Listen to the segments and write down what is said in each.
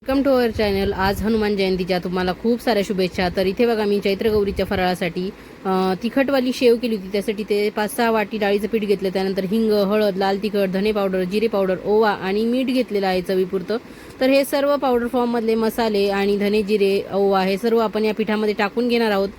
Welcome to our channel. आज हनुमान जयंतीच्या तुम्हाला खूप साऱ्या शुभेच्छा। तर इथे बघा मी चैत्र गौरीच्या फराळासाठी तिखटवाली शेव केली होती। त्यासाठी ते 5-6 वाटी डाळीचं पीठ घेतलं, त्यानंतर हिंग, हळद, लाल तिखट, धने पावडर, जिरे पावडर, ओवा आणि मीठ घेतलेलं आहे चवीपुरतं। तर हे सर्व पावडर फॉर्ममधले मसाले आणि धने, जिरे, ओवा हे सर्व आपण या पिठामध्ये टाकून घेणार आहोत।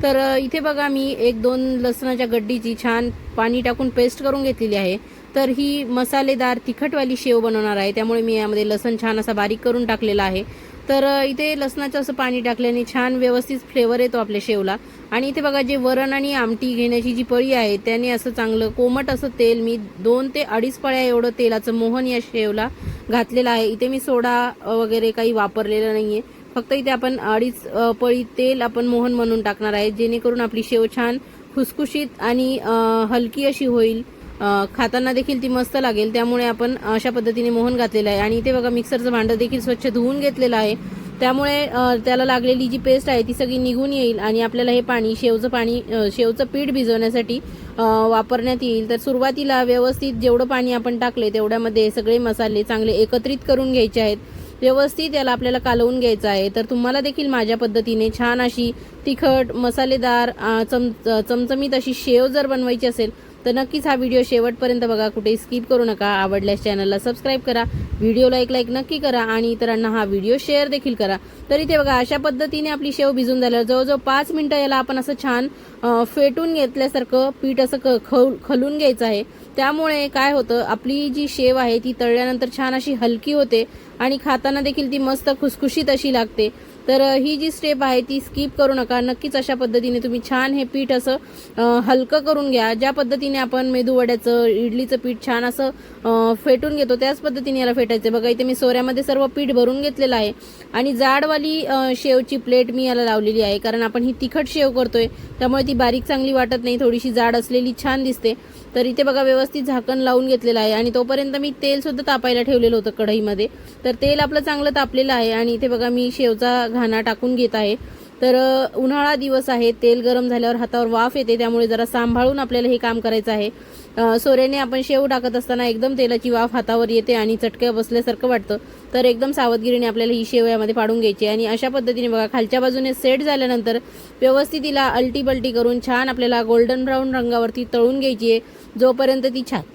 तर इथे बघा मी 1-2 लसणाच्या गड्डीची छान पाणी टाकून पेस्ट करून घेतलेली आहे। तर ही मसालेदार तिखटवाली शेव बनवणार आहे, त्यामुळे मी यामध्ये लसण छान असा बारीक करून टाकलेला आहे। तर इथे लसणाचं असं पाणी टाकल्याने छान व्यवस्थित फ्लेवर येतो आपल्या शेवला। आणि इथे बघा जे वरण आणि आमटी घेण्याची जी पळी आहे त्याने असं चांगलं कोमट असं तेल मी 2 ते 2.5 पळ्या एवढं तेलाचं मोहन या शेवला घातलेलं आहे। इथे मी सोडा वगैरे काही वापरलेलं नाहीये, फक्त इथे आपण 2.5 पळी तेल आपण मोहन बनवून टाकणार आहे, जेणेकरून आपली शेव छान खुसखुशीत आणि हलकी अशी होईल, खाताना देखील ती मस्त लागेल। त्यामुळे आपण अशा पद्धतीने मोहन घातलेलं आहे। आणि इथे बघा मिक्सरचं भांडं देखील स्वच्छ धुवून घेतलेलं आहे, त्यामुळे त्याला लागलेली जी पेस्ट आहे ती सगळी निघून येईल आणि आपल्याला हे पाणी शेवचं पीठ भिजवण्यासाठी वापरण्यात येईल। तर सुरुवातीला व्यवस्थित जेवढं पाणी आपण टाकले तेवढ्यामध्ये सगळे मसाले चांगले एकत्रित करून घ्यायचे आहेत, व्यवस्थित याला आपल्याला कालवून घ्यायचं आहे। तर तुम्हाला देखील माझ्या पद्धतीने छान अशी तिखट मसालेदार चमचमीत अशी शेव जर बनवायची असेल तर नक्कीच हा व्हिडिओ शेवटपर्यंत बघा, कुठे स्किप करू नका। आवडल्यास चॅनलला सबस्क्राईब करा, व्हिडिओला एक लाईक नक्की करा आणि इतरांना हा व्हिडिओ शेअर देखील करा। तर इथे बघा अशा पद्धतीने आपली शेव भिजून झाल्यावर जवळजवळ 5 मिनिटं याला आपण असं छान फेटून घेतल्यासारखं पीठ असं खलून घ्यायचं आहे। त्यामुळे काय होतं, आपली जी शेव आहे ती तळल्यानंतर छान अशी हलकी होते आणि खाताना देखील ती मस्त खुसखुशीत अशी लागते। तर ही जी स्टेप आहे ती स्किप करू नका, नक्कीच अशा पद्धतीने तुम्ही छान हे पीठ असं हलकं करून घ्या। ज्या पद्धतीने आपण मेदूवड्याचं इडलीचं पीठ छान असं फेटून घेतो त्याच पद्धतीने याला फेटायचं। बघा इथे मी सोऱ्यामध्ये सर्व पीठ भरून घेतलेलं आहे आणि जाडवाली शेवची प्लेट मी याला लावलेली आहे, कारण आपण ही तिखट शेव करतोय त्यामुळे ती बारीक चांगली वाटत नाही, थोडीशी जाड असलेली छान दिसते। तर इथे बघा व्यवस्थित झाकण लावून घेतलेलं आहे आणि तोपर्यंत मी तेल सुद्धा तापायला ठेवलेलं होतं कढईमध्ये। तर तेल आपलं चांगलं तापलेलं आहे आणि इथे बघा मी शेवचा घाणा टाकून घेत आहे। तर उन्हाळा दिवस आहे, तेल गरम झाल्यावर हातावर वाफ येते, त्यामुळे जरा सांभाळून आपल्याला हे काम करायचं आहे। सोऱ्याने आपण शेव टाकत असताना एकदम तेलाची वाफ हातावर येते आणि चटक्या बसल्यासारखं वाटतं, तर एकदम सावधगिरीने आपल्याला ही शेव यामध्ये पाडून घ्यायची। आणि अशा पद्धतीने बघा खालच्या बाजूने सेट झाल्यानंतर व्यवस्थित तिला अलटी पलटी करून छान आपल्याला गोल्डन ब्राऊन रंगावरती तळून घ्यायची आहे, जोपर्यंत ती छान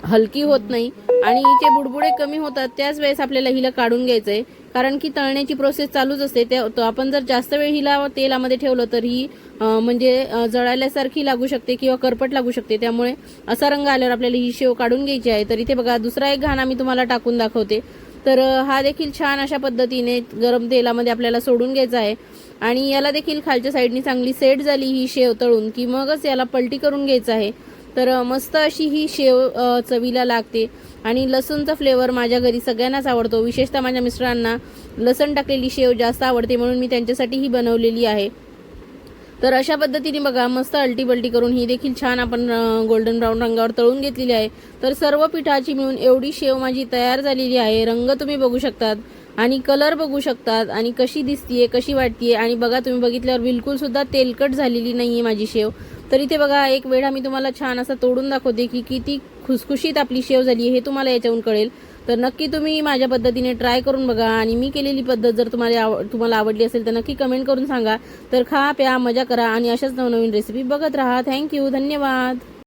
हलकी होत नाही आणि हिचे बुडबुडे कमी होतात त्याच वेळेस आपल्याला हिला काढून घ्यायचं आहे, कारण की तळण्याची प्रोसेस चालूच असते। तो आपण जर जास्त वेळ हिला तेलामध्ये ठेवलं तर ही म्हणजे जळाल्यासारखी लागू शकते किंवा करपट लागू शकते, त्यामुळे असा रंग आल्यावर आपल्याला ही शेव काढून घ्यायची आहे। तर इथे बघा दुसरा एक घाणा मी तुम्हाला टाकून दाखवते। तर हा देखील छान अशा पद्धतीने गरम तेलामध्ये आपल्याला सोडून घ्यायचा आहे आणि याला देखील खालच्या साईडनी चांगली सेट झाली ही शेव तळून की मगच याला पलटी करून घ्यायचं आहे। तर मस्त अशी ही शेव चवीला लागते आणि लसूणचा फ्लेवर माझ्या घरी सगळ्यांनाच आवडतो, विशेषतः माझ्या मिस्टरांना लसूण टाकलेली शेव जास्त आवडते, म्हणून मी त्यांच्यासाठी ही बनवलेली आहे। तर अशा पद्धतीने बघा मस्त अलटी बलटी करून ही देखील छान आपण गोल्डन ब्राऊन रंगावर तळून घेतलेली आहे। तर सर्व पिठाची मिळून एवढी शेव माझी तयार झालेली आहे। रंग तुम्ही बघू शकतात आणि कलर बघू शकतात आणि कशी दिसतीये कशी वाटतीये, आणि बघा तुम्ही बघितल्यावर बिलकुल सुद्धा तेलकट झालेली नाहीये माझी शेव। तर इथे बघा एक वेळा मी तुम्हाला छान असं तोडून दाखवते की किती खुसखुशीत आपली शेव झाली हे तुम्हाला याच्यावरून कळेल। तर नक्की तुम्ही माझ्या पद्धतीने ट्राय करून बघा आणि मी केलेली पद्धत जर तुम्हाला आवडली असेल तर नक्की कमेंट करून सांगा। तर खा प्या मजा करा आणि अशाच नवनवीन रेसिपी बघत राहा। थँक्यू, धन्यवाद।